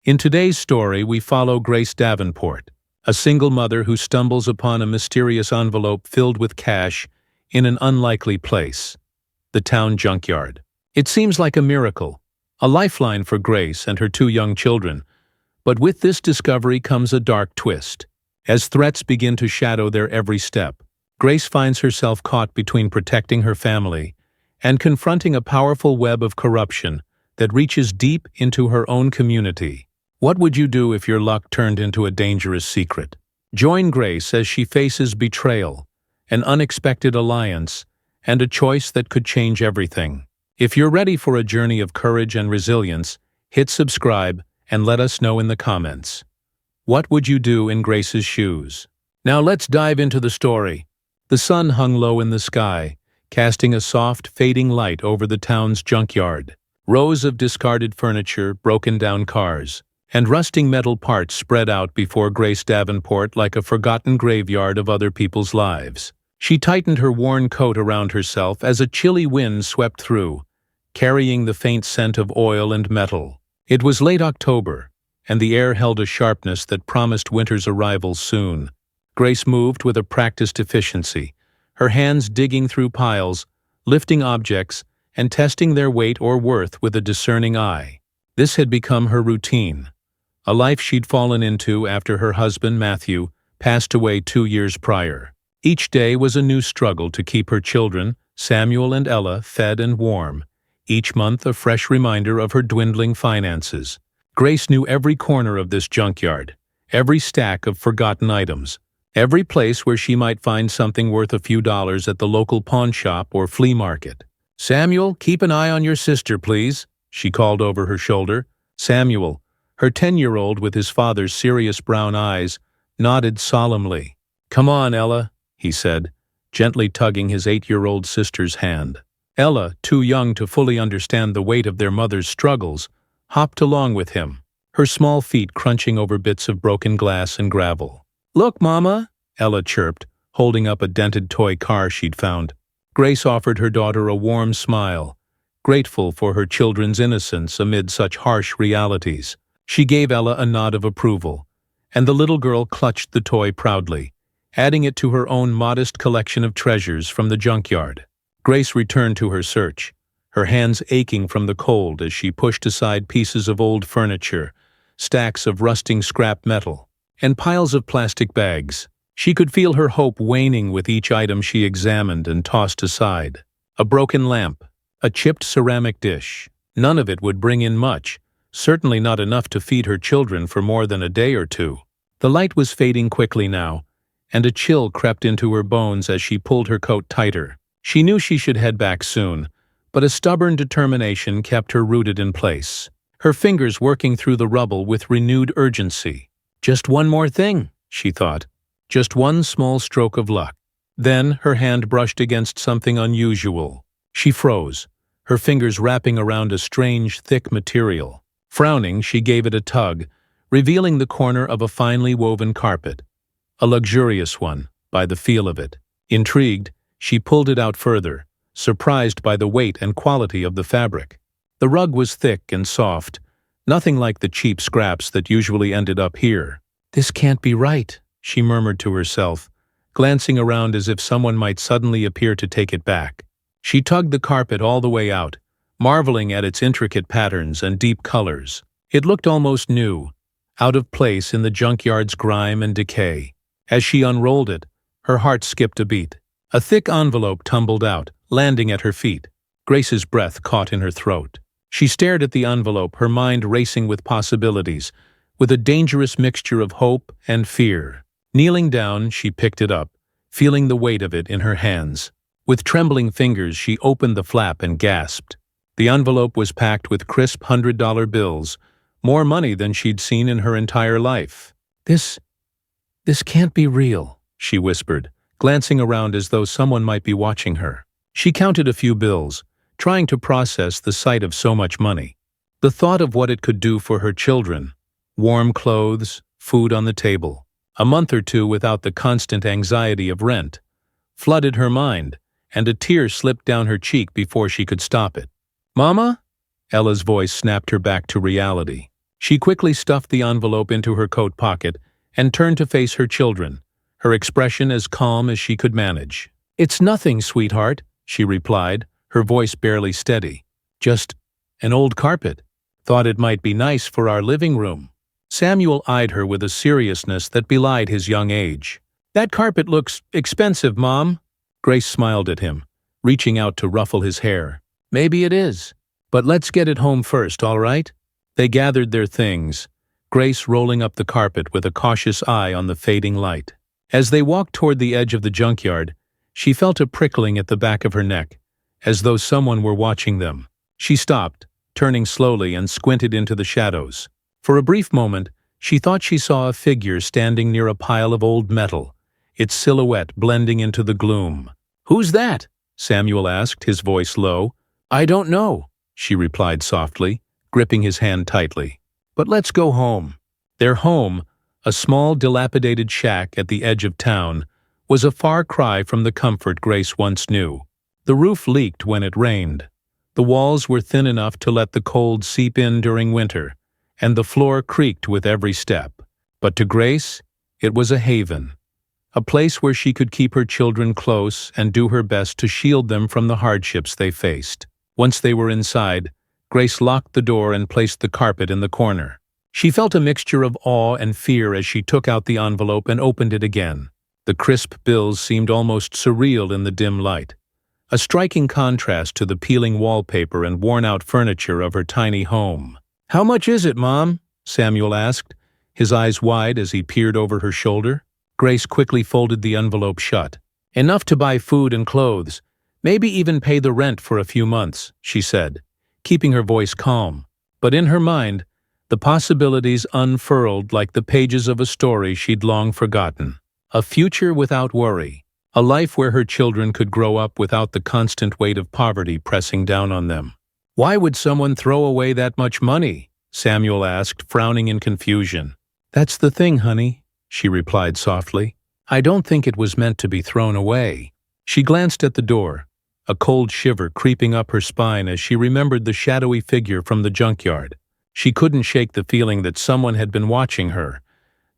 In today's story, we follow Grace Davenport, a single mother who stumbles upon a mysterious envelope filled with cash in an unlikely place, the town junkyard. It seems like a miracle, a lifeline for Grace and her two young children, but with this discovery comes a dark twist. As threats begin to shadow their every step, Grace finds herself caught between protecting her family and confronting a powerful web of corruption that reaches deep into her own community. What would you do if your luck turned into a dangerous secret? Join Grace as she faces betrayal, an unexpected alliance, and a choice that could change everything. If you're ready for a journey of courage and resilience, hit subscribe and let us know in the comments. What would you do in Grace's shoes? Now let's dive into the story. The sun hung low in the sky, casting a soft, fading light over the town's junkyard. Rows of discarded furniture, broken down cars, and rusting metal parts spread out before Grace Davenport like a forgotten graveyard of other people's lives. She tightened her worn coat around herself as a chilly wind swept through, carrying the faint scent of oil and metal. It was late October, and the air held a sharpness that promised winter's arrival soon. Grace moved with a practiced efficiency, her hands digging through piles, lifting objects, and testing their weight or worth with a discerning eye. This had become her routine, a life she'd fallen into after her husband, Matthew, passed away 2 years prior. Each day was a new struggle to keep her children, Samuel and Ella, fed and warm. Each month a fresh reminder of her dwindling finances. Grace knew every corner of this junkyard, every stack of forgotten items, every place where she might find something worth a few dollars at the local pawn shop or flea market. "Samuel, keep an eye on your sister, please," she called over her shoulder. Samuel, her 10-year-old with his father's serious brown eyes, nodded solemnly. "Come on, Ella," he said, gently tugging his 8-year-old sister's hand. Ella, too young to fully understand the weight of their mother's struggles, hopped along with him, her small feet crunching over bits of broken glass and gravel. "Look, Mama," Ella chirped, holding up a dented toy car she'd found. Grace offered her daughter a warm smile, grateful for her children's innocence amid such harsh realities. She gave Ella a nod of approval, and the little girl clutched the toy proudly, adding it to her own modest collection of treasures from the junkyard. Grace returned to her search, her hands aching from the cold as she pushed aside pieces of old furniture, stacks of rusting scrap metal, and piles of plastic bags. She could feel her hope waning with each item she examined and tossed aside. A broken lamp, a chipped ceramic dish. None of it would bring in much, certainly not enough to feed her children for more than a day or two. The light was fading quickly now, and a chill crept into her bones as she pulled her coat tighter. She knew she should head back soon, but a stubborn determination kept her rooted in place, her fingers working through the rubble with renewed urgency. Just one more thing, she thought. Just one small stroke of luck. Then her hand brushed against something unusual. She froze, her fingers wrapping around a strange, thick material. Frowning, she gave it a tug, revealing the corner of a finely woven carpet. A luxurious one, by the feel of it. Intrigued, she pulled it out further, surprised by the weight and quality of the fabric. The rug was thick and soft, nothing like the cheap scraps that usually ended up here. "This can't be right," she murmured to herself, glancing around as if someone might suddenly appear to take it back. She tugged the carpet all the way out, marveling at its intricate patterns and deep colors. It looked almost new, out of place in the junkyard's grime and decay. As she unrolled it, her heart skipped a beat. A thick envelope tumbled out, landing at her feet. Grace's breath caught in her throat. She stared at the envelope, her mind racing with possibilities, with a dangerous mixture of hope and fear. Kneeling down, she picked it up, feeling the weight of it in her hands. With trembling fingers, she opened the flap and gasped. The envelope was packed with crisp $100 bills, more money than she'd seen in her entire life. This can't be real," she whispered, glancing around as though someone might be watching her. She counted a few bills, trying to process the sight of so much money. The thought of what it could do for her children, warm clothes, food on the table, a month or two without the constant anxiety of rent, flooded her mind, and a tear slipped down her cheek before she could stop it. "Mama?" Ella's voice snapped her back to reality. She quickly stuffed the envelope into her coat pocket and turned to face her children, her expression as calm as she could manage. "It's nothing, sweetheart," she replied, her voice barely steady. "Just an old carpet. Thought it might be nice for our living room." Samuel eyed her with a seriousness that belied his young age. "That carpet looks expensive, Mom." Grace smiled at him, reaching out to ruffle his hair. "Maybe it is, but let's get it home first, all right?" They gathered their things, Grace rolling up the carpet with a cautious eye on the fading light. As they walked toward the edge of the junkyard, she felt a prickling at the back of her neck, as though someone were watching them. She stopped, turning slowly, and squinted into the shadows. For a brief moment, she thought she saw a figure standing near a pile of old metal, its silhouette blending into the gloom. "Who's that?" Samuel asked, his voice low. "I don't know," she replied softly, gripping his hand tightly. "But let's go home." Their home, a small dilapidated shack at the edge of town, was a far cry from the comfort Grace once knew. The roof leaked when it rained. The walls were thin enough to let the cold seep in during winter, and the floor creaked with every step. But to Grace, it was a haven, a place where she could keep her children close and do her best to shield them from the hardships they faced. Once they were inside, Grace locked the door and placed the carpet in the corner. She felt a mixture of awe and fear as she took out the envelope and opened it again. The crisp bills seemed almost surreal in the dim light, a striking contrast to the peeling wallpaper and worn-out furniture of her tiny home. "How much is it, Mom?" Samuel asked, his eyes wide as he peered over her shoulder. Grace quickly folded the envelope shut. "Enough to buy food and clothes, maybe even pay the rent for a few months," she said, keeping her voice calm. But in her mind, the possibilities unfurled like the pages of a story she'd long forgotten. A future without worry, a life where her children could grow up without the constant weight of poverty pressing down on them. "Why would someone throw away that much money?" Samuel asked, frowning in confusion. "That's the thing, honey," she replied softly. "I don't think it was meant to be thrown away." She glanced at the door, a cold shiver creeping up her spine as she remembered the shadowy figure from the junkyard. She couldn't shake the feeling that someone had been watching her,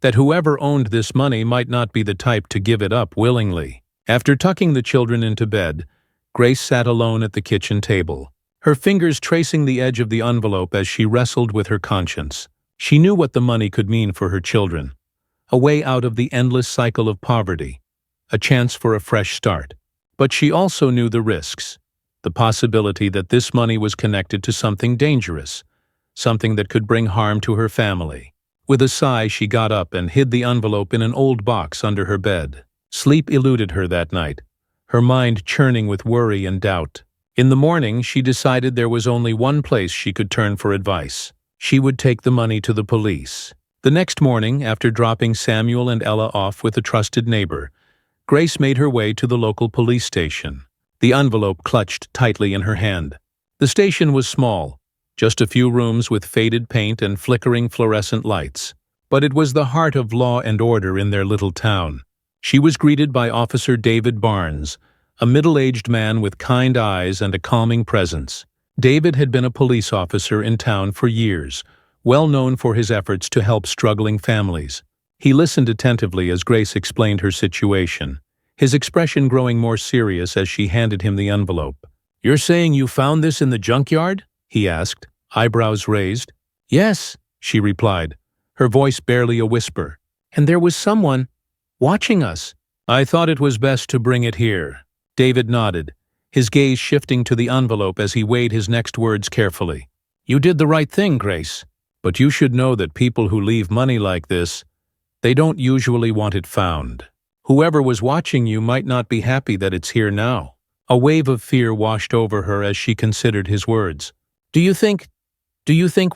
that whoever owned this money might not be the type to give it up willingly. After tucking the children into bed, Grace sat alone at the kitchen table, her fingers tracing the edge of the envelope as she wrestled with her conscience. She knew what the money could mean for her children, a way out of the endless cycle of poverty, a chance for a fresh start. But she also knew the risks, the possibility that this money was connected to something dangerous, something that could bring harm to her family. With a sigh, she got up and hid the envelope in an old box under her bed. Sleep eluded her that night, her mind churning with worry and doubt. In the morning, she decided there was only one place she could turn for advice. She would take the money to the police. The next morning, after dropping Samuel and Ella off with a trusted neighbor, Grace made her way to the local police station, the envelope clutched tightly in her hand. The station was small, just a few rooms with faded paint and flickering fluorescent lights. But it was the heart of law and order in their little town. She was greeted by Officer David Barnes, a middle-aged man with kind eyes and a calming presence. David had been a police officer in town for years, well known for his efforts to help struggling families. He listened attentively as Grace explained her situation, his expression growing more serious as she handed him the envelope. "You're saying you found this in the junkyard?" he asked, eyebrows raised. "Yes," she replied, her voice barely a whisper. "And there was someone watching us." "I thought it was best to bring it here." David nodded, his gaze shifting to the envelope as he weighed his next words carefully. "You did the right thing, Grace. But you should know that people who leave money like this, they don't usually want it found. Whoever was watching you might not be happy that it's here now." A wave of fear washed over her as she considered his words. Do you think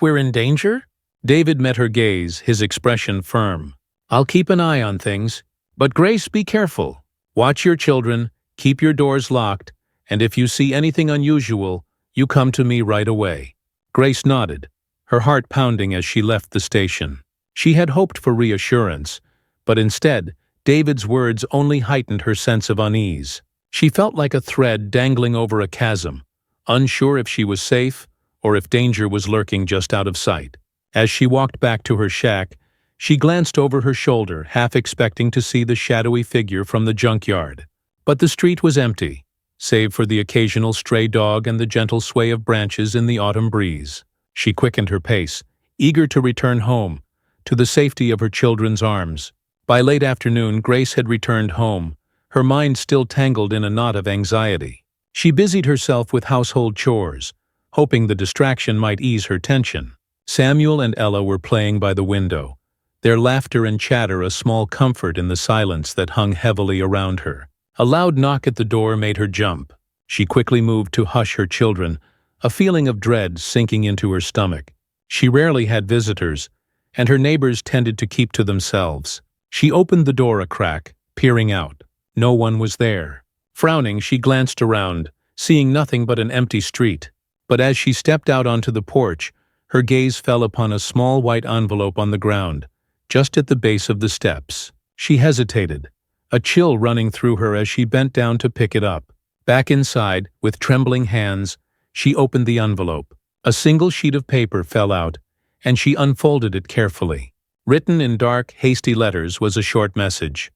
we're in danger?" David met her gaze, his expression firm. "I'll keep an eye on things. But Grace, be careful. Watch your children, keep your doors locked, and if you see anything unusual, you come to me right away." Grace nodded, her heart pounding as she left the station. She had hoped for reassurance, but instead, David's words only heightened her sense of unease. She felt like a thread dangling over a chasm, unsure if she was safe or if danger was lurking just out of sight. As she walked back to her shack, she glanced over her shoulder, half expecting to see the shadowy figure from the junkyard. But the street was empty, save for the occasional stray dog and the gentle sway of branches in the autumn breeze. She quickened her pace, eager to return home, to the safety of her children's arms. By late afternoon, Grace had returned home, her mind still tangled in a knot of anxiety. She busied herself with household chores, hoping the distraction might ease her tension. Samuel and Ella were playing by the window, their laughter and chatter a small comfort in the silence that hung heavily around her. A loud knock at the door made her jump. She quickly moved to hush her children, a feeling of dread sinking into her stomach. She rarely had visitors, and her neighbors tended to keep to themselves. She opened the door a crack, peering out. No one was there. Frowning, she glanced around, seeing nothing but an empty street. But as she stepped out onto the porch, her gaze fell upon a small white envelope on the ground, just at the base of the steps. She hesitated, a chill running through her as she bent down to pick it up. Back inside, with trembling hands, she opened the envelope. A single sheet of paper fell out, and she unfolded it carefully. Written in dark, hasty letters was a short message.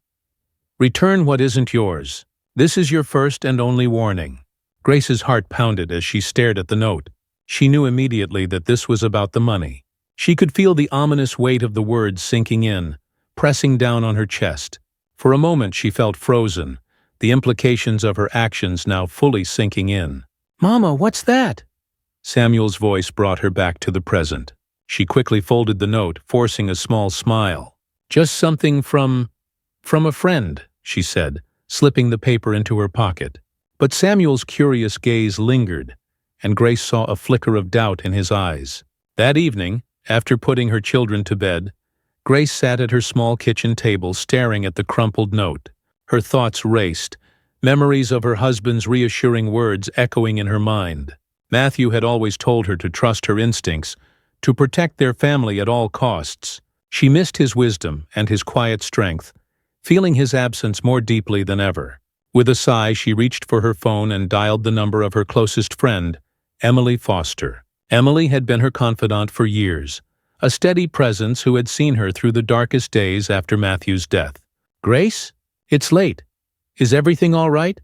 "Return what isn't yours. This is your first and only warning." Grace's heart pounded as she stared at the note. She knew immediately that this was about the money. She could feel the ominous weight of the words sinking in, pressing down on her chest. For a moment she felt frozen, the implications of her actions now fully sinking in. "Mama, what's that?" Samuel's voice brought her back to the present. She quickly folded the note, forcing a small smile. "Just something from a friend," she said, slipping the paper into her pocket. But Samuel's curious gaze lingered, and Grace saw a flicker of doubt in his eyes. That evening, after putting her children to bed, Grace sat at her small kitchen table staring at the crumpled note. Her thoughts raced, memories of her husband's reassuring words echoing in her mind. Matthew had always told her to trust her instincts, to protect their family at all costs. She missed his wisdom and his quiet strength, feeling his absence more deeply than ever. With a sigh, she reached for her phone and dialed the number of her closest friend, Emily Foster. Emily had been her confidant for years, a steady presence who had seen her through the darkest days after Matthew's death. "Grace? It's late. Is everything all right?"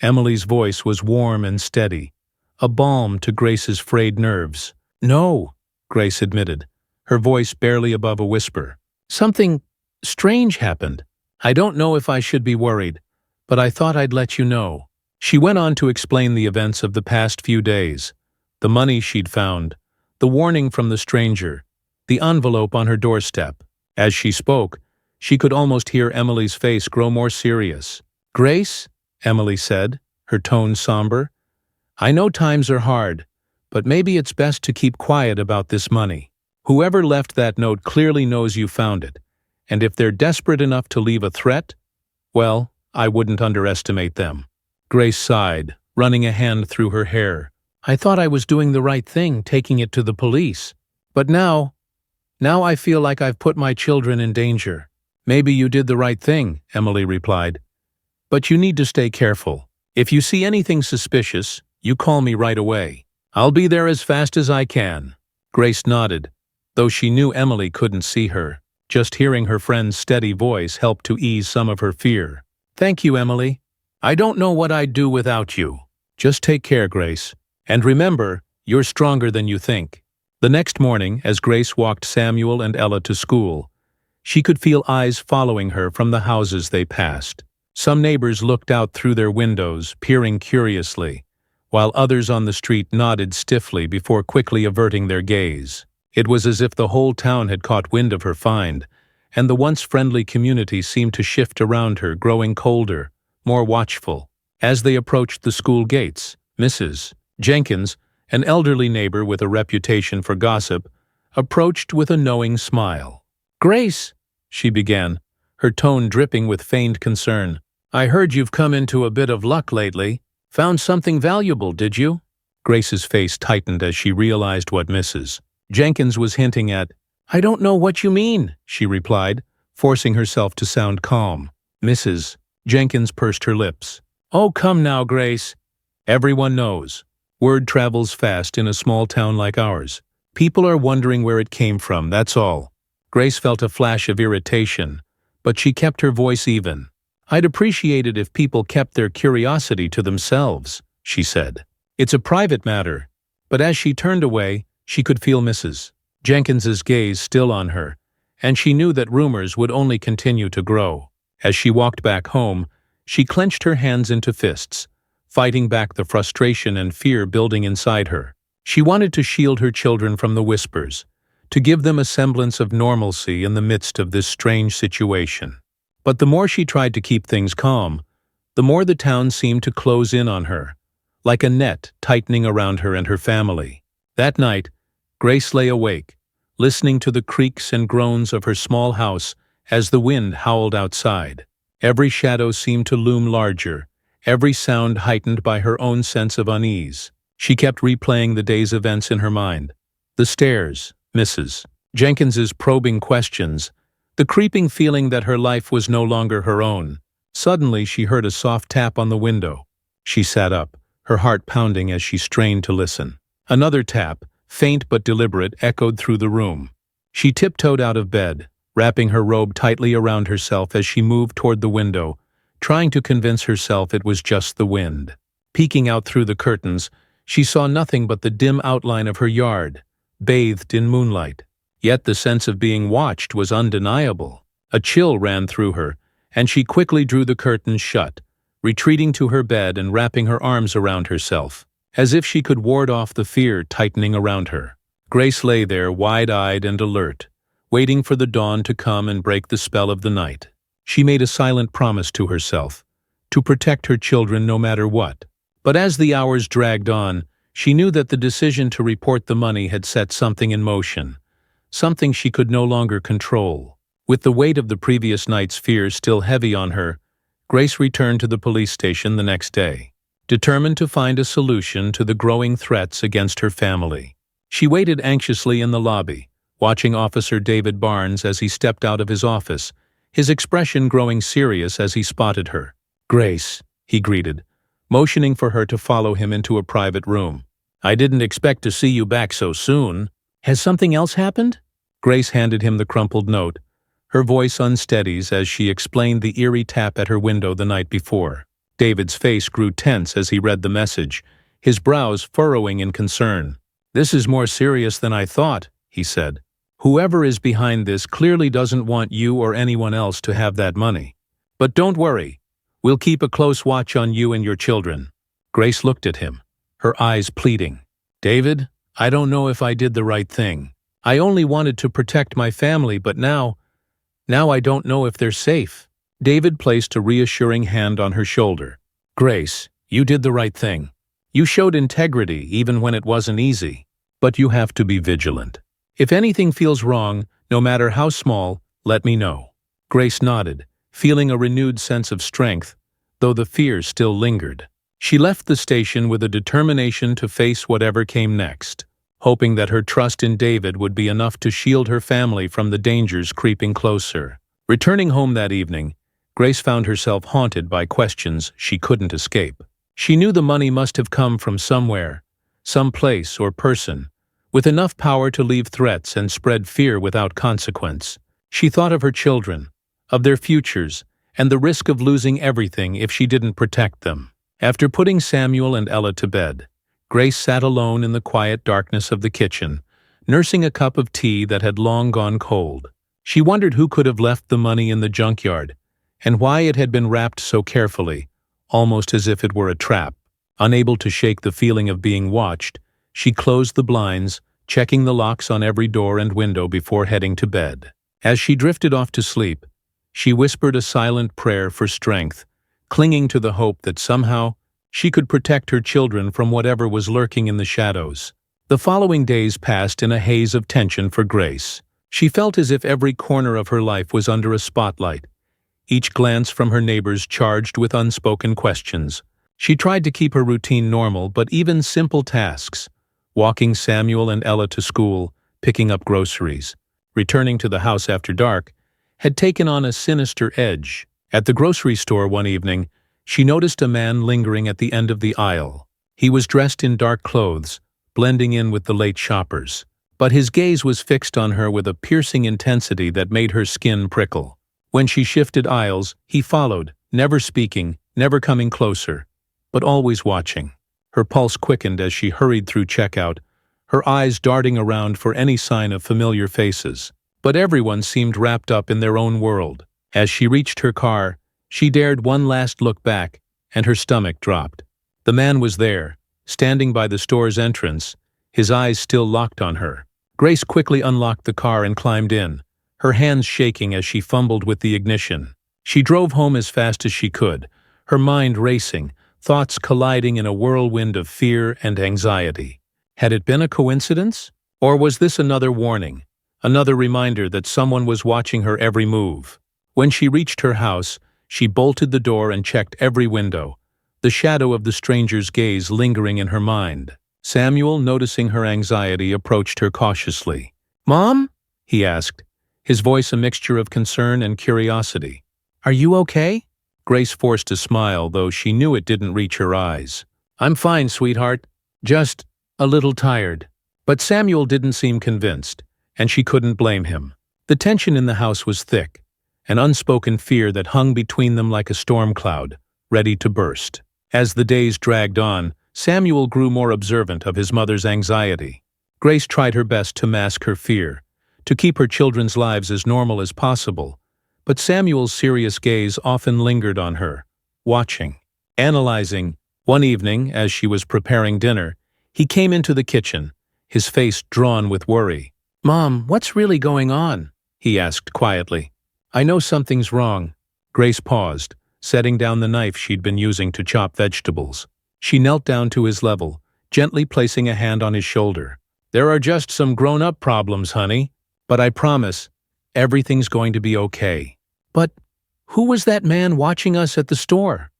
Emily's voice was warm and steady, a balm to Grace's frayed nerves. "No," Grace admitted, her voice barely above a whisper. "Something strange happened. I don't know if I should be worried, but I thought I'd let you know." She went on to explain the events of the past few days, the money she'd found, the warning from the stranger, the envelope on her doorstep. As she spoke, she could almost hear Emily's face grow more serious. "Grace," Emily said, her tone somber, "I know times are hard, but maybe it's best to keep quiet about this money. Whoever left that note clearly knows you found it, and if they're desperate enough to leave a threat, well, I wouldn't underestimate them." Grace sighed, running a hand through her hair. "I thought I was doing the right thing, taking it to the police. But now I feel like I've put my children in danger." "Maybe you did the right thing," Emily replied. "But you need to stay careful. If you see anything suspicious, you call me right away. I'll be there as fast as I can." Grace nodded, though she knew Emily couldn't see her. Just hearing her friend's steady voice helped to ease some of her fear. "Thank you, Emily. I don't know what I'd do without you." "Just take care, Grace. And remember, you're stronger than you think." The next morning, as Grace walked Samuel and Ella to school, she could feel eyes following her from the houses they passed. Some neighbors looked out through their windows, peering curiously, while others on the street nodded stiffly before quickly averting their gaze. It was as if the whole town had caught wind of her find, and the once friendly community seemed to shift around her, growing colder, more watchful. As they approached the school gates, Mrs. Jenkins, an elderly neighbor with a reputation for gossip, approached with a knowing smile. "Grace," she began, her tone dripping with feigned concern, "I heard you've come into a bit of luck lately. Found something valuable, did you?" Grace's face tightened as she realized what Mrs. Jenkins was hinting at. "I don't know what you mean," she replied, forcing herself to sound calm. Mrs. Jenkins pursed her lips. "Oh, come now, Grace. Everyone knows. Word travels fast in a small town like ours. People are wondering where it came from, that's all. Grace felt a flash of irritation, but she kept her voice even. I'd appreciate it if people kept their curiosity to themselves, she said. It's a private matter. But as she turned away, she could feel Mrs. Jenkins's gaze still on her, and she knew that rumors would only continue to grow. As she walked back home, she clenched her hands into fists, fighting back the frustration and fear building inside her. She wanted to shield her children from the whispers, to give them a semblance of normalcy in the midst of this strange situation. But the more she tried to keep things calm, the more the town seemed to close in on her, like a net tightening around her and her family. That night, Grace lay awake, listening to the creaks and groans of her small house as the wind howled outside. Every shadow seemed to loom larger, every sound heightened by her own sense of unease. She kept replaying the day's events in her mind. The stairs, Mrs. Jenkins's probing questions, the creeping feeling that her life was no longer her own. Suddenly she heard a soft tap on the window. She sat up, her heart pounding as she strained to listen. Another tap, faint but deliberate, echoed through the room. She tiptoed out of bed, wrapping her robe tightly around herself as she moved toward the window, trying to convince herself it was just the wind. Peeking out through the curtains, she saw nothing but the dim outline of her yard, bathed in moonlight. Yet the sense of being watched was undeniable. A chill ran through her, and she quickly drew the curtains shut, retreating to her bed and wrapping her arms around herself, as if she could ward off the fear tightening around her. Grace lay there, wide-eyed and alert, waiting for the dawn to come and break the spell of the night. She made a silent promise to herself, to protect her children no matter what. But as the hours dragged on, she knew that the decision to report the money had set something in motion, something she could no longer control. With the weight of the previous night's fears still heavy on her, Grace returned to the police station the next day, determined to find a solution to the growing threats against her family. She waited anxiously in the lobby, watching Officer David Barnes as he stepped out of his office, his expression growing serious as he spotted her. "Grace," he greeted, motioning for her to follow him into a private room. "I didn't expect to see you back so soon. Has something else happened?" Grace handed him the crumpled note, her voice unsteady as she explained the eerie tap at her window the night before. David's face grew tense as he read the message, his brows furrowing in concern. "This is more serious than I thought," he said. "Whoever is behind this clearly doesn't want you or anyone else to have that money. But don't worry. We'll keep a close watch on you and your children." Grace looked at him, her eyes pleading. "David, I don't know if I did the right thing. I only wanted to protect my family, but now I don't know if they're safe." David placed a reassuring hand on her shoulder. "Grace, you did the right thing. You showed integrity even when it wasn't easy. But you have to be vigilant. If anything feels wrong, no matter how small, let me know." Grace nodded, feeling a renewed sense of strength, though the fear still lingered. She left the station with a determination to face whatever came next, hoping that her trust in David would be enough to shield her family from the dangers creeping closer. Returning home that evening, Grace found herself haunted by questions she couldn't escape. She knew the money must have come from somewhere, some place or person, with enough power to leave threats and spread fear without consequence. She thought of her children, of their futures, and the risk of losing everything if she didn't protect them. After putting Samuel and Ella to bed, Grace sat alone in the quiet darkness of the kitchen, nursing a cup of tea that had long gone cold. She wondered who could have left the money in the junkyard, and why it had been wrapped so carefully, almost as if it were a trap. Unable to shake the feeling of being watched, she closed the blinds, checking the locks on every door and window before heading to bed. As she drifted off to sleep, she whispered a silent prayer for strength, clinging to the hope that somehow she could protect her children from whatever was lurking in the shadows. The following days passed in a haze of tension for Grace. She felt as if every corner of her life was under a spotlight, each glance from her neighbors charged with unspoken questions. She tried to keep her routine normal, but even simple tasks, walking Samuel and Ella to school, picking up groceries, returning to the house after dark, had taken on a sinister edge. At the grocery store one evening, she noticed a man lingering at the end of the aisle. He was dressed in dark clothes, blending in with the late shoppers. but his gaze was fixed on her with a piercing intensity that made her skin prickle. When she shifted aisles, he followed, never speaking, never coming closer, but always watching. Her pulse quickened as she hurried through checkout, her eyes darting around for any sign of familiar faces. But everyone seemed wrapped up in their own world. As she reached her car, she dared one last look back, and her stomach dropped. The man was there, standing by the store's entrance, his eyes still locked on her. Grace quickly unlocked the car and climbed in, her hands shaking as she fumbled with the ignition. She drove home as fast as she could, her mind racing, thoughts colliding in a whirlwind of fear and anxiety. Had it been a coincidence? Or was this another warning, another reminder that someone was watching her every move? When she reached her house, she bolted the door and checked every window, the shadow of the stranger's gaze lingering in her mind. Samuel, noticing her anxiety, approached her cautiously. "Mom?" he asked, his voice a mixture of concern and curiosity. "Are you okay?" Grace forced a smile, though she knew it didn't reach her eyes. "I'm fine, sweetheart. Just a little tired." But Samuel didn't seem convinced, and she couldn't blame him. The tension in the house was thick, an unspoken fear that hung between them like a storm cloud, ready to burst. As the days dragged on, Samuel grew more observant of his mother's anxiety. Grace tried her best to mask her fear, to keep her children's lives as normal as possible, but Samuel's serious gaze often lingered on her, watching, analyzing. One evening, as she was preparing dinner, he came into the kitchen, his face drawn with worry. "Mom, what's really going on?" he asked quietly. "I know something's wrong." Grace paused, setting down the knife she'd been using to chop vegetables. She knelt down to his level, gently placing a hand on his shoulder. "There are just some grown-up problems, honey, but I promise, everything's going to be okay." "But who was that man watching us at the store?"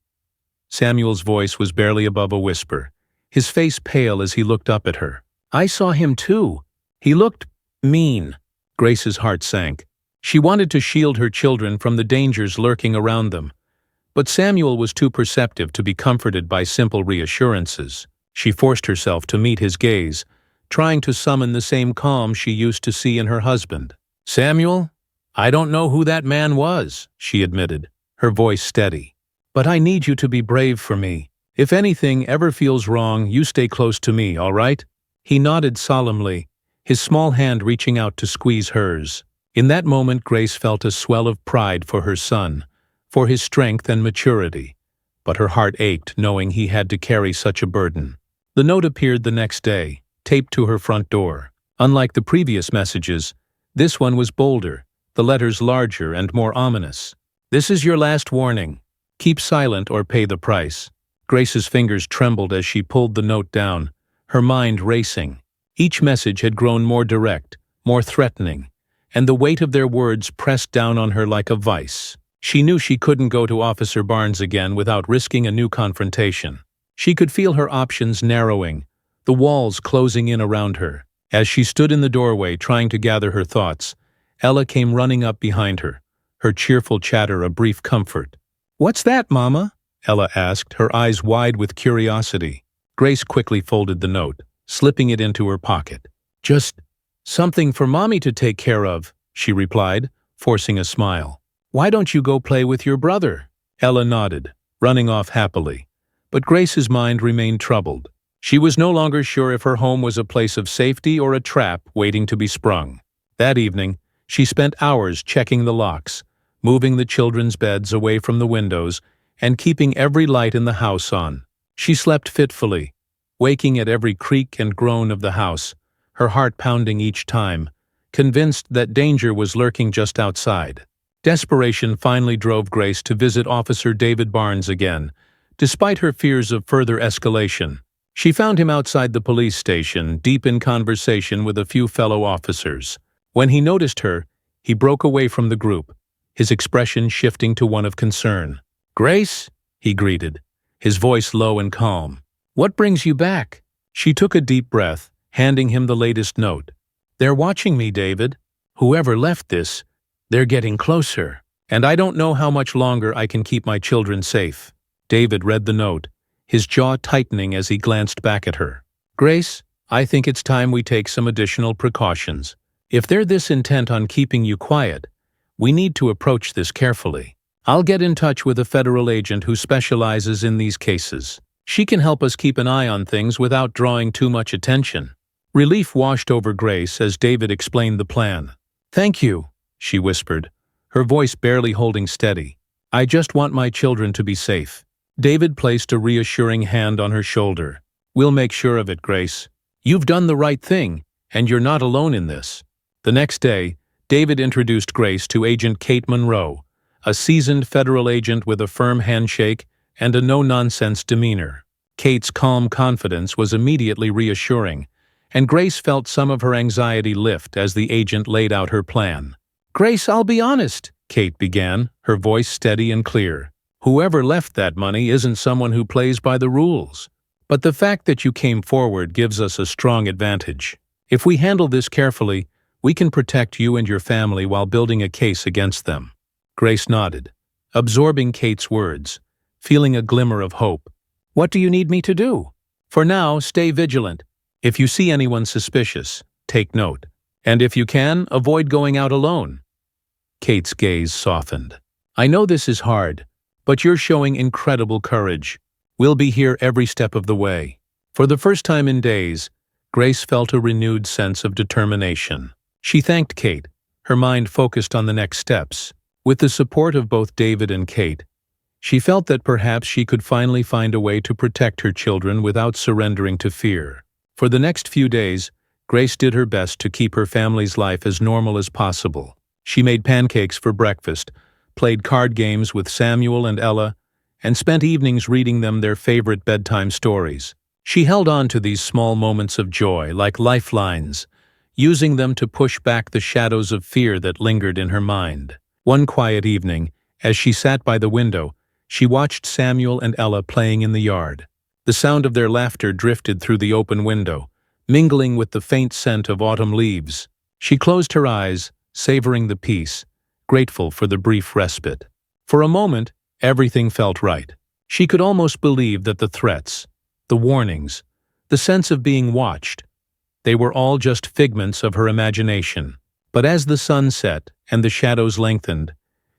Samuel's voice was barely above a whisper, his face pale as he looked up at her. "I saw him too. He looked mean." Grace's heart sank. She wanted to shield her children from the dangers lurking around them, but Samuel was too perceptive to be comforted by simple reassurances. She forced herself to meet his gaze, trying to summon the same calm she used to see in her husband. "Samuel, I don't know who that man was," she admitted, her voice steady. "But I need you to be brave for me. If anything ever feels wrong, you stay close to me, all right?" He nodded solemnly, his small hand reaching out to squeeze hers. In that moment, Grace felt a swell of pride for her son, for his strength and maturity, but her heart ached knowing he had to carry such a burden. The note appeared the next day, taped to her front door. Unlike the previous messages, this one was bolder, the letters larger and more ominous. "This is your last warning. Keep silent or pay the price." Grace's fingers trembled as she pulled the note down, her mind racing. Each message had grown more direct, more threatening, and the weight of their words pressed down on her like a vice. She knew she couldn't go to Officer Barnes again without risking a new confrontation. She could feel her options narrowing, the walls closing in around her. As she stood in the doorway trying to gather her thoughts, Ella came running up behind her, her cheerful chatter a brief comfort. "What's that, Mama?" Ella asked, her eyes wide with curiosity. Grace quickly folded the note, slipping it into her pocket. "Just something for Mommy to take care of," she replied, forcing a smile. "Why don't you go play with your brother?" Ella nodded, running off happily. But Grace's mind remained troubled. She was no longer sure if her home was a place of safety or a trap waiting to be sprung. That evening, she spent hours checking the locks, moving the children's beds away from the windows, and keeping every light in the house on. She slept fitfully, waking at every creak and groan of the house, her heart pounding each time, convinced that danger was lurking just outside. Desperation finally drove Grace to visit Officer David Barnes again, despite her fears of further escalation. She found him outside the police station, deep in conversation with a few fellow officers. When he noticed her, he broke away from the group, his expression shifting to one of concern. "Grace?" he greeted, his voice low and calm. "What brings you back?" She took a deep breath, handing him the latest note. "They're watching me, David. Whoever left this, they're getting closer, and I don't know how much longer I can keep my children safe." David read the note, his jaw tightening as he glanced back at her. "Grace, I think it's time we take some additional precautions. If they're this intent on keeping you quiet, we need to approach this carefully. I'll get in touch with a federal agent who specializes in these cases. She can help us keep an eye on things without drawing too much attention." Relief washed over Grace as David explained the plan. "Thank you," she whispered, her voice barely holding steady. "I just want my children to be safe." David placed a reassuring hand on her shoulder. "We'll make sure of it, Grace. You've done the right thing, and you're not alone in this." The next day, David introduced Grace to Agent Kate Monroe, a seasoned federal agent with a firm handshake and a no-nonsense demeanor. Kate's calm confidence was immediately reassuring, and Grace felt some of her anxiety lift as the agent laid out her plan. "Grace, I'll be honest," Kate began, her voice steady and clear. "Whoever left that money isn't someone who plays by the rules. But the fact that you came forward gives us a strong advantage. If we handle this carefully, we can protect you and your family while building a case against them." Grace nodded, absorbing Kate's words, feeling a glimmer of hope. "What do you need me to do?" "For now, stay vigilant. If you see anyone suspicious, take note. And if you can, avoid going out alone." Kate's gaze softened. "I know this is hard, but you're showing incredible courage. We'll be here every step of the way." For the first time in days, Grace felt a renewed sense of determination. She thanked Kate, her mind focused on the next steps. With the support of both David and Kate, she felt that perhaps she could finally find a way to protect her children without surrendering to fear. For the next few days, Grace did her best to keep her family's life as normal as possible. She made pancakes for breakfast, played card games with Samuel and Ella, and spent evenings reading them their favorite bedtime stories. She held on to these small moments of joy like lifelines, using them to push back the shadows of fear that lingered in her mind. One quiet evening, as she sat by the window, she watched Samuel and Ella playing in the yard. The sound of their laughter drifted through the open window, mingling with the faint scent of autumn leaves. She closed her eyes, savoring the peace, grateful for the brief respite. For a moment, everything felt right. She could almost believe that the threats, the warnings, the sense of being watched, they were all just figments of her imagination. But as the sun set and the shadows lengthened,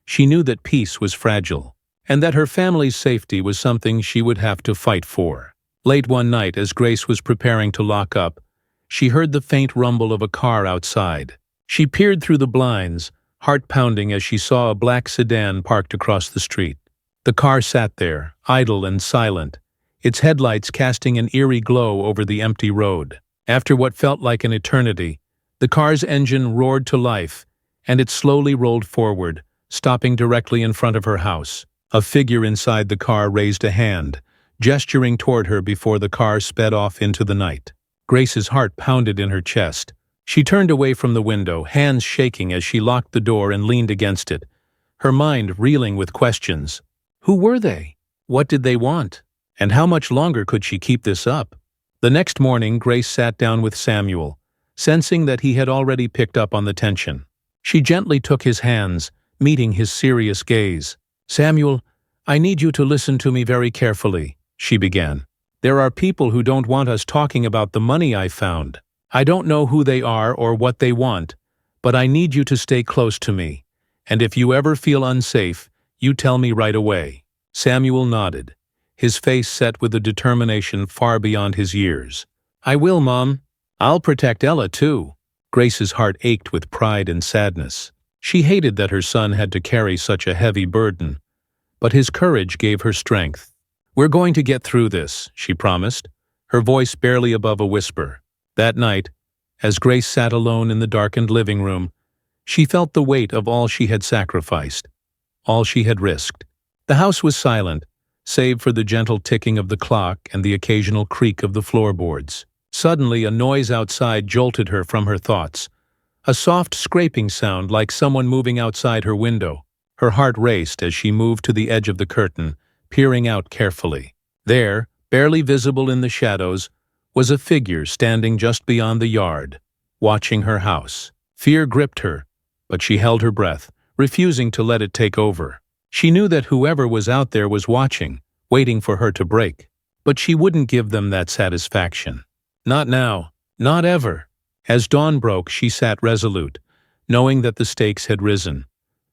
she knew that peace was fragile, and that her family's safety was something she would have to fight for. Late one night, as Grace was preparing to lock up, she heard the faint rumble of a car outside. She peered through the blinds, heart pounding as she saw a black sedan parked across the street. The car sat there, idle and silent, its headlights casting an eerie glow over the empty road. After what felt like an eternity, the car's engine roared to life, and it slowly rolled forward, stopping directly in front of her house. A figure inside the car raised a hand, gesturing toward her before the car sped off into the night. Grace's heart pounded in her chest. She turned away from the window, hands shaking as she locked the door and leaned against it, her mind reeling with questions. Who were they? What did they want? And how much longer could she keep this up? The next morning, Grace sat down with Samuel, sensing that he had already picked up on the tension. She gently took his hands, meeting his serious gaze. "Samuel, I need you to listen to me very carefully," she began. "There are people who don't want us talking about the money I found. I don't know who they are or what they want, but I need you to stay close to me, and if you ever feel unsafe, you tell me right away." Samuel nodded, his face set with a determination far beyond his years. "I will, Mom. I'll protect Ella, too." Grace's heart ached with pride and sadness. She hated that her son had to carry such a heavy burden, but his courage gave her strength. "We're going to get through this," she promised, her voice barely above a whisper. That night, as Grace sat alone in the darkened living room, she felt the weight of all she had sacrificed, all she had risked. The house was silent, save for the gentle ticking of the clock and the occasional creak of the floorboards. Suddenly, a noise outside jolted her from her thoughts, a soft scraping sound like someone moving outside her window. Her heart raced as she moved to the edge of the curtain, peering out carefully. There, barely visible in the shadows, was a figure standing just beyond the yard, watching her house. Fear gripped her, but she held her breath, refusing to let it take over. She knew that whoever was out there was watching, waiting for her to break. But she wouldn't give them that satisfaction. Not now. Not ever. As dawn broke, she sat resolute, knowing that the stakes had risen.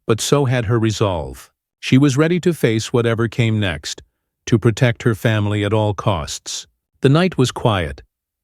But so had her resolve. She was ready to face whatever came next, to protect her family at all costs. The night was quiet,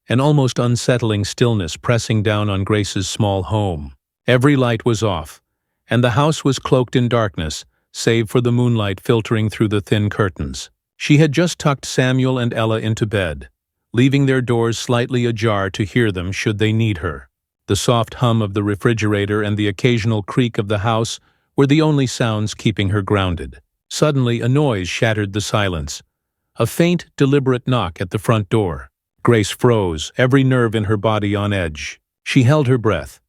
an almost unsettling stillness pressing down on Grace's small home. Every light was off, and the house was cloaked in darkness, save for the moonlight filtering through the thin curtains. She had just tucked Samuel and Ella into bed, leaving their doors slightly ajar to hear them should they need her. The soft hum of the refrigerator and the occasional creak of the house were the only sounds keeping her grounded. Suddenly, a noise shattered the silence. A faint, deliberate knock at the front door. Grace froze, every nerve in her body on edge. She held her breath,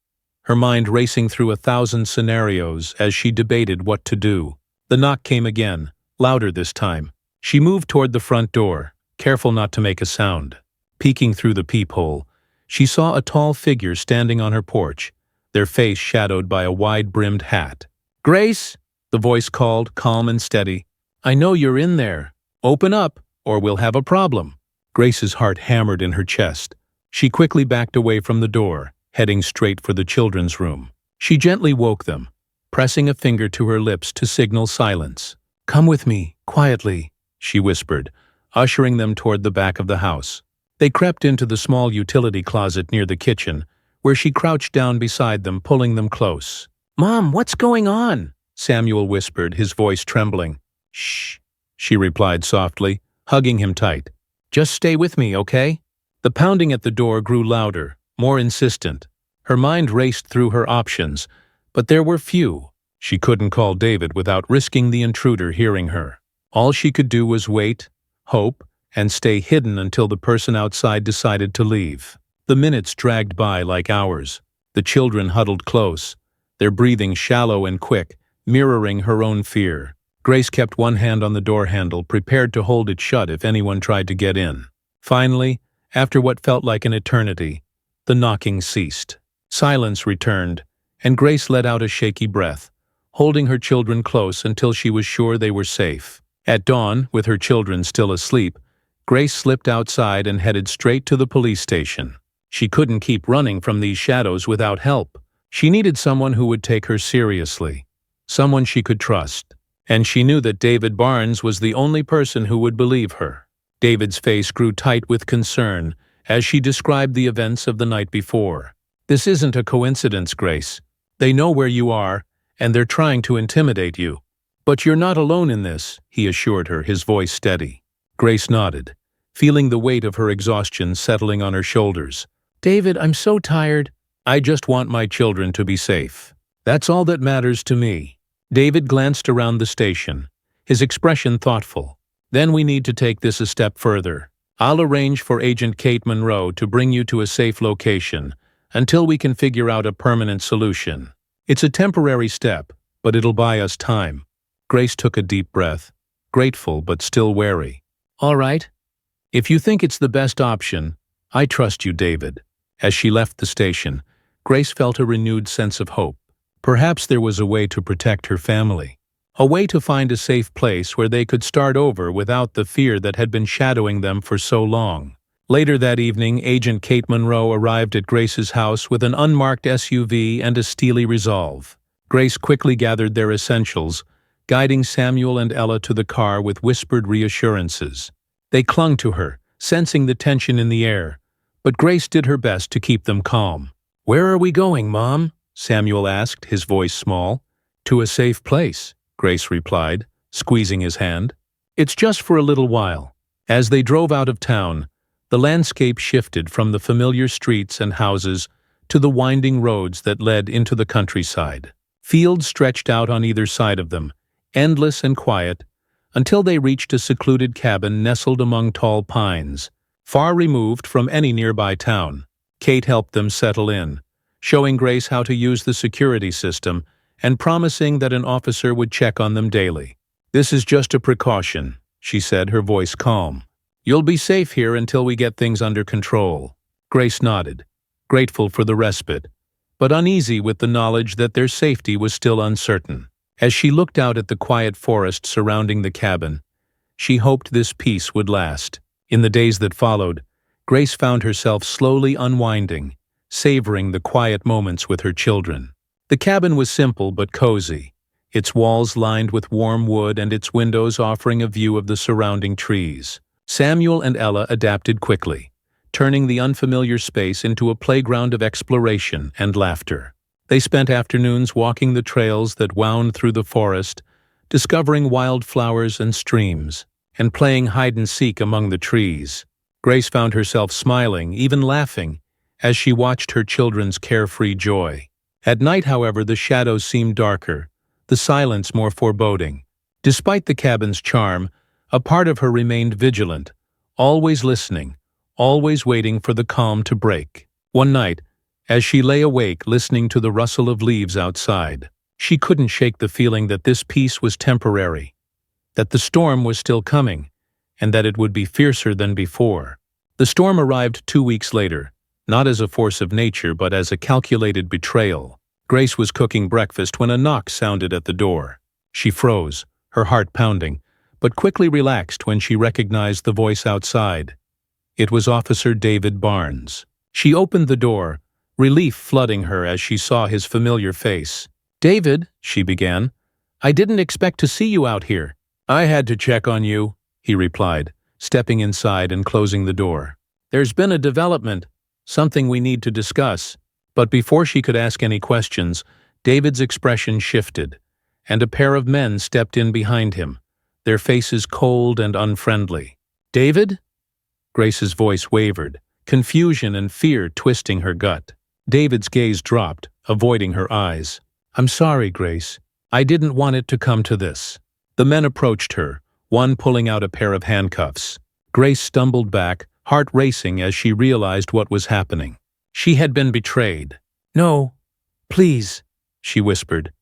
her mind racing through 1,000 scenarios as she debated what to do. The knock came again, louder this time. She moved toward the front door, careful not to make a sound. Peeking through the peephole, she saw a tall figure standing on her porch, their face shadowed by a wide-brimmed hat. "Grace!" the voice called, calm and steady. "I know you're in there. Open up, or we'll have a problem." Grace's heart hammered in her chest. She quickly backed away from the door, heading straight for the children's room. She gently woke them, pressing a finger to her lips to signal silence. "Come with me, quietly," she whispered, ushering them toward the back of the house. They crept into the small utility closet near the kitchen, where she crouched down beside them, pulling them close. "Mom, what's going on?" Samuel whispered, his voice trembling. "Shh," she replied softly, hugging him tight. "Just stay with me, okay?" The pounding at the door grew louder, more insistent. Her mind raced through her options, but there were few. She couldn't call David without risking the intruder hearing her. All she could do was wait, hope, and stay hidden until the person outside decided to leave. The minutes dragged by like hours. The children huddled close, their breathing shallow and quick, mirroring her own fear. Grace kept one hand on the door handle, prepared to hold it shut if anyone tried to get in. Finally, after what felt like an eternity, the knocking ceased. Silence returned, and Grace let out a shaky breath, holding her children close until she was sure they were safe. At dawn, with her children still asleep, Grace slipped outside and headed straight to the police station. She couldn't keep running from these shadows without help. She needed someone who would take her seriously, someone she could trust. And she knew that David Barnes was the only person who would believe her. David's face grew tight with concern as she described the events of the night before. "This isn't a coincidence, Grace. They know where you are, and they're trying to intimidate you. But you're not alone in this," he assured her, his voice steady. Grace nodded, feeling the weight of her exhaustion settling on her shoulders. "David, I'm so tired. I just want my children to be safe. That's all that matters to me." David glanced around the station, his expression thoughtful. "Then we need to take this a step further. I'll arrange for Agent Kate Monroe to bring you to a safe location until we can figure out a permanent solution. It's a temporary step, but it'll buy us time." Grace took a deep breath, grateful but still wary. "All right. If you think it's the best option, I trust you, David." As she left the station, Grace felt a renewed sense of hope. Perhaps there was a way to protect her family, a way to find a safe place where they could start over without the fear that had been shadowing them for so long. Later that evening, Agent Kate Monroe arrived at Grace's house with an unmarked SUV and a steely resolve. Grace quickly gathered their essentials, guiding Samuel and Ella to the car with whispered reassurances. They clung to her, sensing the tension in the air, but Grace did her best to keep them calm. "Where are we going, Mom?" Samuel asked, his voice small. "To a safe place," Grace replied, squeezing his hand. "It's just for a little while." As they drove out of town, the landscape shifted from the familiar streets and houses to the winding roads that led into the countryside. Fields stretched out on either side of them, endless and quiet, until they reached a secluded cabin nestled among tall pines, far removed from any nearby town. Kate helped them settle in, showing Grace how to use the security system and promising that an officer would check on them daily. "This is just a precaution," she said, her voice calm. "You'll be safe here until we get things under control." Grace nodded, grateful for the respite, but uneasy with the knowledge that their safety was still uncertain. As she looked out at the quiet forest surrounding the cabin, she hoped this peace would last. In the days that followed, Grace found herself slowly unwinding, savoring the quiet moments with her children. The cabin was simple but cozy, its walls lined with warm wood and its windows offering a view of the surrounding trees. Samuel and Ella adapted quickly, turning the unfamiliar space into a playground of exploration and laughter. They spent afternoons walking the trails that wound through the forest, discovering wildflowers and streams, and playing hide-and-seek among the trees. Grace found herself smiling, even laughing, as she watched her children's carefree joy. At night, however, the shadows seemed darker, the silence more foreboding. Despite the cabin's charm, a part of her remained vigilant, always listening, always waiting for the calm to break. One night, as she lay awake listening to the rustle of leaves outside, she couldn't shake the feeling that this peace was temporary, that the storm was still coming, and that it would be fiercer than before. The storm arrived 2 weeks later, not as a force of nature but as a calculated betrayal. Grace was cooking breakfast when a knock sounded at the door. She froze, her heart pounding, but quickly relaxed when she recognized the voice outside. It was Officer David Barnes. She opened the door, relief flooding her as she saw his familiar face. "David," she began, "I didn't expect to see you out here." "I had to check on you," he replied, stepping inside and closing the door. "There's been a development, something we need to discuss." But before she could ask any questions, David's expression shifted, and a pair of men stepped in behind him, their faces cold and unfriendly. "David?" Grace's voice wavered, confusion and fear twisting her gut. David's gaze dropped, avoiding her eyes. "I'm sorry, Grace. I didn't want it to come to this." The men approached her, one pulling out a pair of handcuffs. Grace stumbled back, heart racing as she realized what was happening. She had been betrayed. "No, please," she whispered.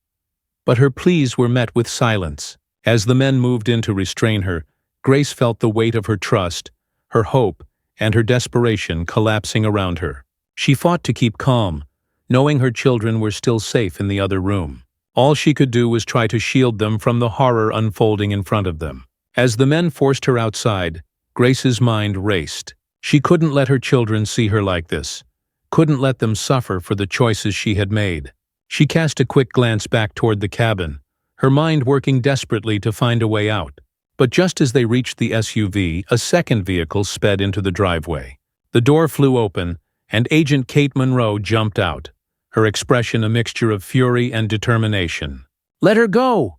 But her pleas were met with silence. As the men moved in to restrain her, Grace felt the weight of her trust, her hope, and her desperation collapsing around her. She fought to keep calm, knowing her children were still safe in the other room. All she could do was try to shield them from the horror unfolding in front of them. As the men forced her outside, Grace's mind raced. She couldn't let her children see her like this, couldn't let them suffer for the choices she had made. She cast a quick glance back toward the cabin, her mind working desperately to find a way out. But just as they reached the SUV, a second vehicle sped into the driveway. The door flew open, and Agent Kate Monroe jumped out, her expression a mixture of fury and determination. "Let her go!"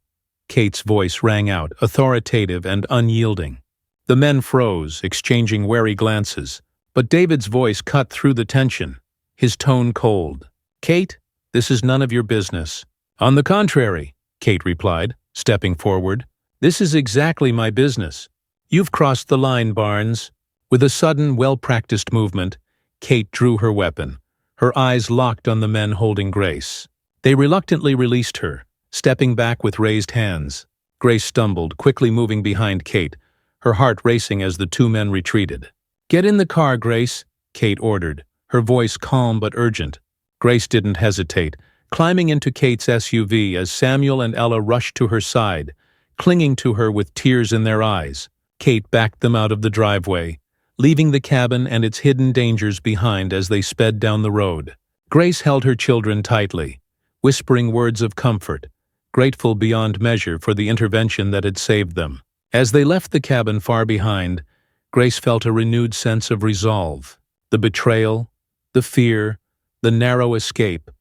Kate's voice rang out, authoritative and unyielding. The men froze, exchanging wary glances, but David's voice cut through the tension, his tone cold. "Kate, this is none of your business." "On the contrary," Kate replied, stepping forward. "This is exactly my business." "You've crossed the line, Barnes." With a sudden, well-practiced movement, Kate drew her weapon, her eyes locked on the men holding Grace. They reluctantly released her, stepping back with raised hands. Grace stumbled, quickly moving behind Kate, her heart racing as the two men retreated. "Get in the car, Grace," Kate ordered, her voice calm but urgent. Grace didn't hesitate, climbing into Kate's SUV as Samuel and Ella rushed to her side, clinging to her with tears in their eyes. Kate backed them out of the driveway, leaving the cabin and its hidden dangers behind as they sped down the road. Grace held her children tightly, whispering words of comfort, grateful beyond measure for the intervention that had saved them. As they left the cabin far behind, Grace felt a renewed sense of resolve. The betrayal, the fear, the narrow escape,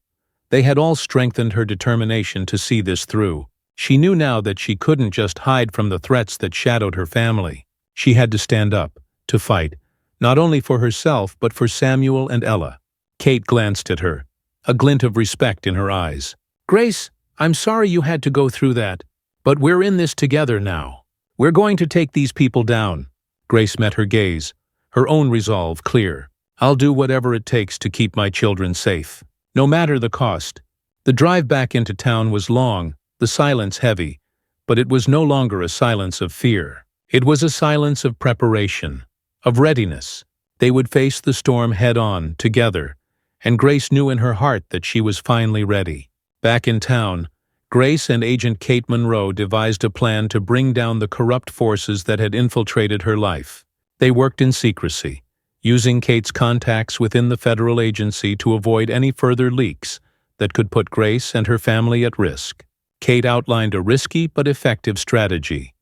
they had all strengthened her determination to see this through. She knew now that she couldn't just hide from the threats that shadowed her family. She had to stand up, to fight, not only for herself but for Samuel and Ella. Kate glanced at her, a glint of respect in her eyes. "Grace, I'm sorry you had to go through that, but we're in this together now. We're going to take these people down." Grace met her gaze, her own resolve clear. "I'll do whatever it takes to keep my children safe, no matter the cost." The drive back into town was long, the silence heavy, but it was no longer a silence of fear. It was a silence of preparation, of readiness. They would face the storm head-on, together, and Grace knew in her heart that she was finally ready. Back in town, Grace and Agent Kate Monroe devised a plan to bring down the corrupt forces that had infiltrated her life. They worked in secrecy, using Kate's contacts within the federal agency to avoid any further leaks that could put Grace and her family at risk. Kate outlined a risky but effective strategy.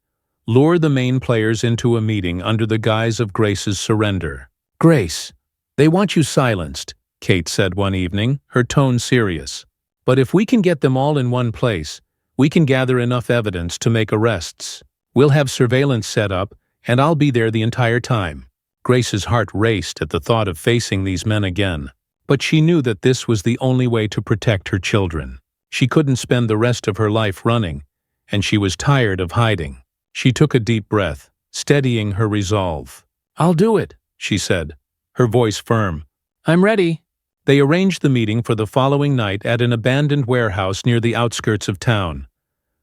Lure the main players into a meeting under the guise of Grace's surrender. "Grace, they want you silenced," Kate said one evening, her tone serious. "But if we can get them all in one place, we can gather enough evidence to make arrests. We'll have surveillance set up, and I'll be there the entire time." Grace's heart raced at the thought of facing these men again. But she knew that this was the only way to protect her children. She couldn't spend the rest of her life running, and she was tired of hiding. She took a deep breath, steadying her resolve. "I'll do it," she said, her voice firm. "I'm ready." They arranged the meeting for the following night at an abandoned warehouse near the outskirts of town,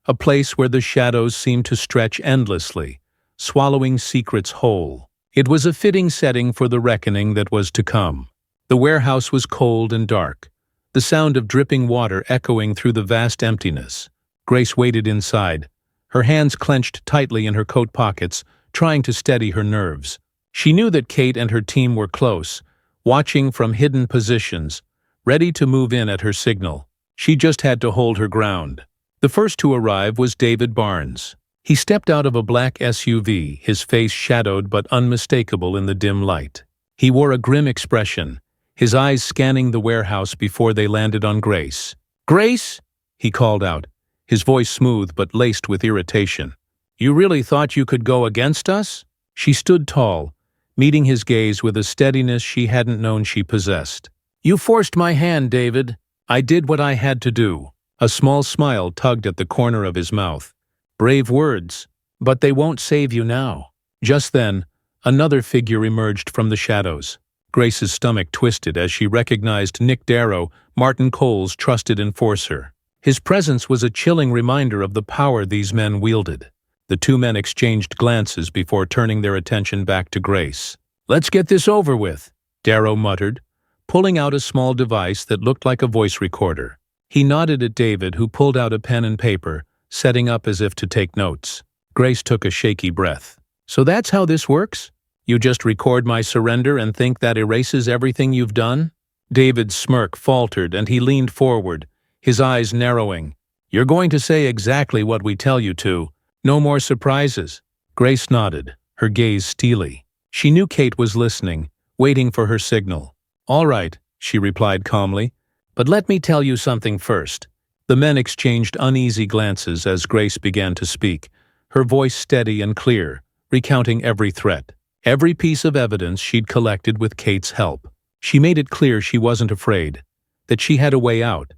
a place where the shadows seemed to stretch endlessly, swallowing secrets whole. It was a fitting setting for the reckoning that was to come. The warehouse was cold and dark, the sound of dripping water echoing through the vast emptiness. Grace waited inside, her hands clenched tightly in her coat pockets, trying to steady her nerves. She knew that Kate and her team were close, watching from hidden positions, ready to move in at her signal. She just had to hold her ground. The first to arrive was David Barnes. He stepped out of a black SUV, his face shadowed but unmistakable in the dim light. He wore a grim expression, his eyes scanning the warehouse before they landed on Grace. "Grace?" he called out, his voice smooth but laced with irritation. "You really thought you could go against us?" She stood tall, meeting his gaze with a steadiness she hadn't known she possessed. "You forced my hand, David. I did what I had to do." A small smile tugged at the corner of his mouth. "Brave words, but they won't save you now." Just then, another figure emerged from the shadows. Grace's stomach twisted as she recognized Nick Darrow, Martin Cole's trusted enforcer. His presence was a chilling reminder of the power these men wielded. The two men exchanged glances before turning their attention back to Grace. "Let's get this over with," Darrow muttered, pulling out a small device that looked like a voice recorder. He nodded at David, who pulled out a pen and paper, setting up as if to take notes. Grace took a shaky breath. "So that's how this works? You just record my surrender and think that erases everything you've done?" David's smirk faltered and he leaned forward, his eyes narrowing. "You're going to say exactly what we tell you to. No more surprises." Grace nodded, her gaze steely. She knew Kate was listening, waiting for her signal. "All right," she replied calmly, "but let me tell you something first." The men exchanged uneasy glances as Grace began to speak, her voice steady and clear, recounting every threat, every piece of evidence she'd collected with Kate's help. She made it clear she wasn't afraid, that she had a way out,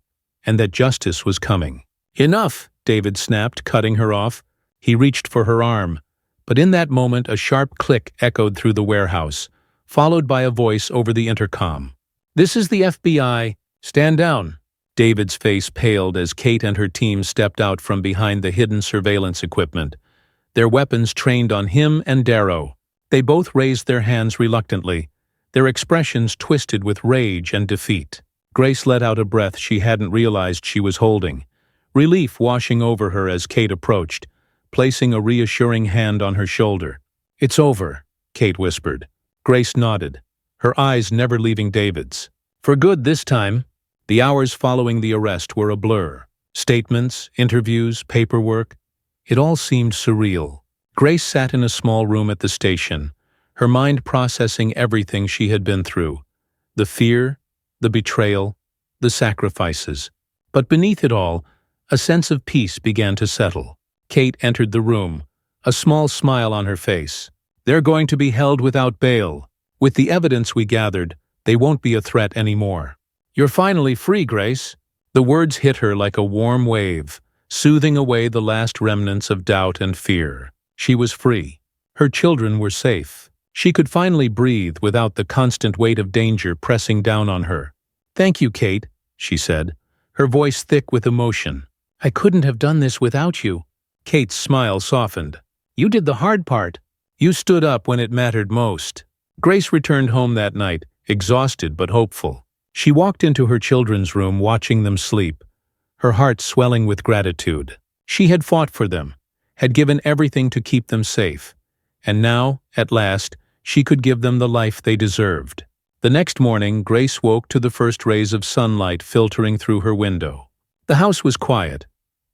and that justice was coming. "Enough," David snapped, cutting her off. He reached for her arm, but in that moment a sharp click echoed through the warehouse, followed by a voice over the intercom. "This is the FBI. Stand down." David's face paled as Kate and her team stepped out from behind the hidden surveillance equipment, their weapons trained on him and Darrow. They both raised their hands reluctantly, their expressions twisted with rage and defeat. Grace let out a breath she hadn't realized she was holding, relief washing over her as Kate approached, placing a reassuring hand on her shoulder. "It's over," Kate whispered. Grace nodded, her eyes never leaving David's. For good this time. The hours following the arrest were a blur. Statements, interviews, paperwork. It all seemed surreal. Grace sat in a small room at the station, her mind processing everything she had been through. The fear, the betrayal, the sacrifices. But beneath it all, a sense of peace began to settle. Kate entered the room, a small smile on her face. "They're going to be held without bail. With the evidence we gathered, they won't be a threat anymore." "You're finally free, Grace." The words hit her like a warm wave, soothing away the last remnants of doubt and fear. She was free. Her children were safe. She could finally breathe without the constant weight of danger pressing down on her. "Thank you, Kate," she said, her voice thick with emotion. "I couldn't have done this without you." Kate's smile softened. "You did the hard part. You stood up when it mattered most." Grace returned home that night, exhausted but hopeful. She walked into her children's room watching them sleep, her heart swelling with gratitude. She had fought for them, had given everything to keep them safe, and now, at last, she could give them the life they deserved. The next morning, Grace woke to the first rays of sunlight filtering through her window. The house was quiet,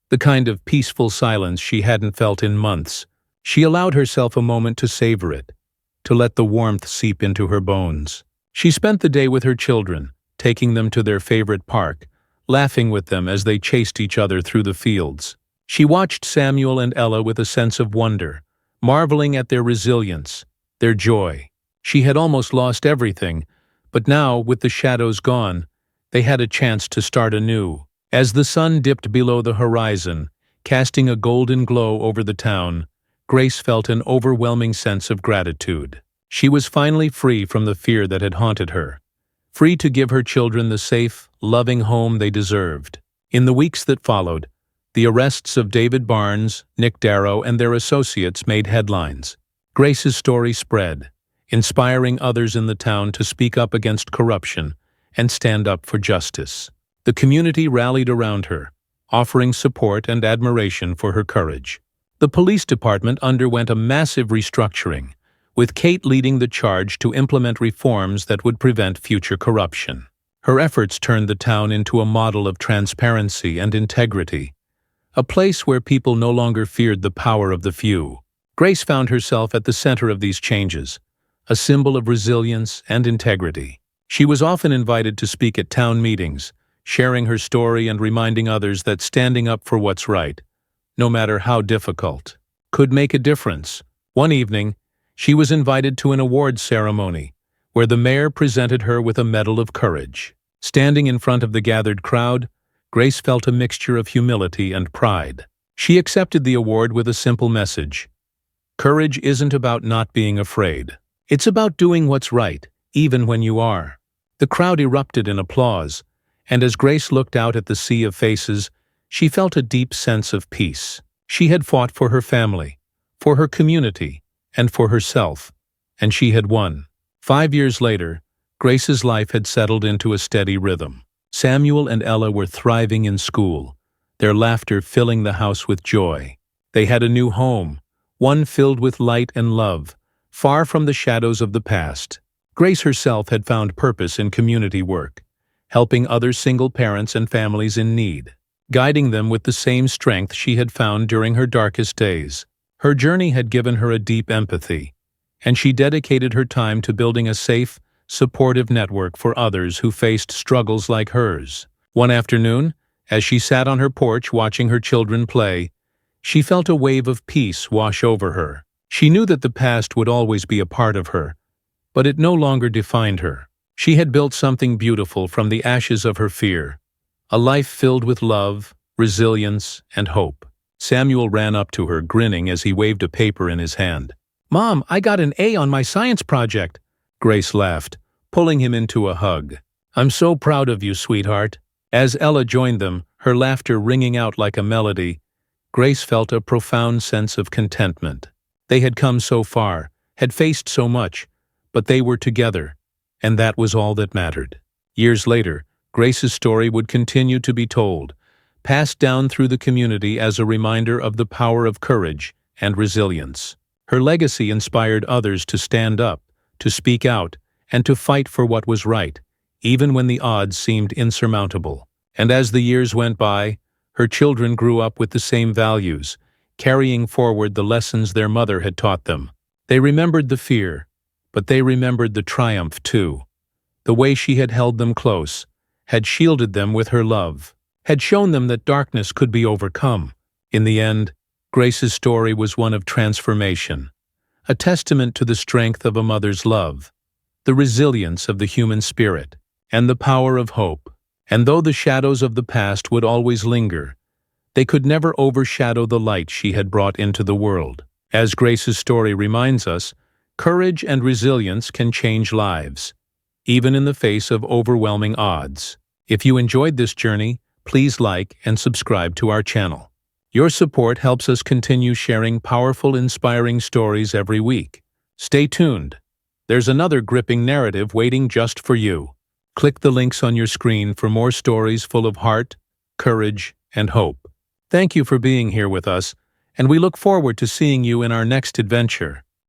the kind of peaceful silence she hadn't felt in months. She allowed herself a moment to savor it, to let the warmth seep into her bones. She spent the day with her children, taking them to their favorite park, laughing with them as they chased each other through the fields. She watched Samuel and Ella with a sense of wonder, marveling at their resilience, their joy. She had almost lost everything, but now, with the shadows gone, they had a chance to start anew. As the sun dipped below the horizon, casting a golden glow over the town, Grace felt an overwhelming sense of gratitude. She was finally free from the fear that had haunted her, free to give her children the safe, loving home they deserved. In the weeks that followed, the arrests of David Barnes, Nick Darrow, and their associates made headlines. Grace's story spread, inspiring others in the town to speak up against corruption and stand up for justice. The community rallied around her, offering support and admiration for her courage. The police department underwent a massive restructuring, with Kate leading the charge to implement reforms that would prevent future corruption. Her efforts turned the town into a model of transparency and integrity, a place where people no longer feared the power of the few. Grace found herself at the center of these changes, a symbol of resilience and integrity. She was often invited to speak at town meetings, sharing her story and reminding others that standing up for what's right, no matter how difficult, could make a difference. One evening, she was invited to an awards ceremony, where the mayor presented her with a Medal of Courage. Standing in front of the gathered crowd, Grace felt a mixture of humility and pride. She accepted the award with a simple message: courage isn't about not being afraid. It's about doing what's right, even when you are. The crowd erupted in applause, and as Grace looked out at the sea of faces, she felt a deep sense of peace. She had fought for her family, for her community, and for herself, and she had won. 5 years later, Grace's life had settled into a steady rhythm. Samuel and Ella were thriving in school, their laughter filling the house with joy. They had a new home, one filled with light and love, far from the shadows of the past. Grace herself had found purpose in community work, helping other single parents and families in need, guiding them with the same strength she had found during her darkest days. Her journey had given her a deep empathy, and she dedicated her time to building a safe, supportive network for others who faced struggles like hers. One afternoon, as she sat on her porch watching her children play, she felt a wave of peace wash over her. She knew that the past would always be a part of her, but it no longer defined her. She had built something beautiful from the ashes of her fear, a life filled with love, resilience, and hope. Samuel ran up to her, grinning as he waved a paper in his hand. "Mom, I got an A on my science project." Grace laughed, pulling him into a hug. "I'm so proud of you, sweetheart." As Ella joined them, her laughter ringing out like a melody, Grace felt a profound sense of contentment. They had come so far, had faced so much, but they were together, and that was all that mattered. Years later, Grace's story would continue to be told, passed down through the community as a reminder of the power of courage and resilience. Her legacy inspired others to stand up, to speak out, and to fight for what was right, even when the odds seemed insurmountable. And as the years went by, her children grew up with the same values, carrying forward the lessons their mother had taught them. They remembered the fear, but they remembered the triumph too. The way she had held them close, had shielded them with her love, had shown them that darkness could be overcome. In the end, Grace's story was one of transformation, a testament to the strength of a mother's love, the resilience of the human spirit, and the power of hope. And though the shadows of the past would always linger, they could never overshadow the light she had brought into the world. As Grace's story reminds us, courage and resilience can change lives, even in the face of overwhelming odds. If you enjoyed this journey, please like and subscribe to our channel. Your support helps us continue sharing powerful, inspiring stories every week. Stay tuned. There's another gripping narrative waiting just for you. Click the links on your screen for more stories full of heart, courage, and hope. Thank you for being here with us, and we look forward to seeing you in our next adventure.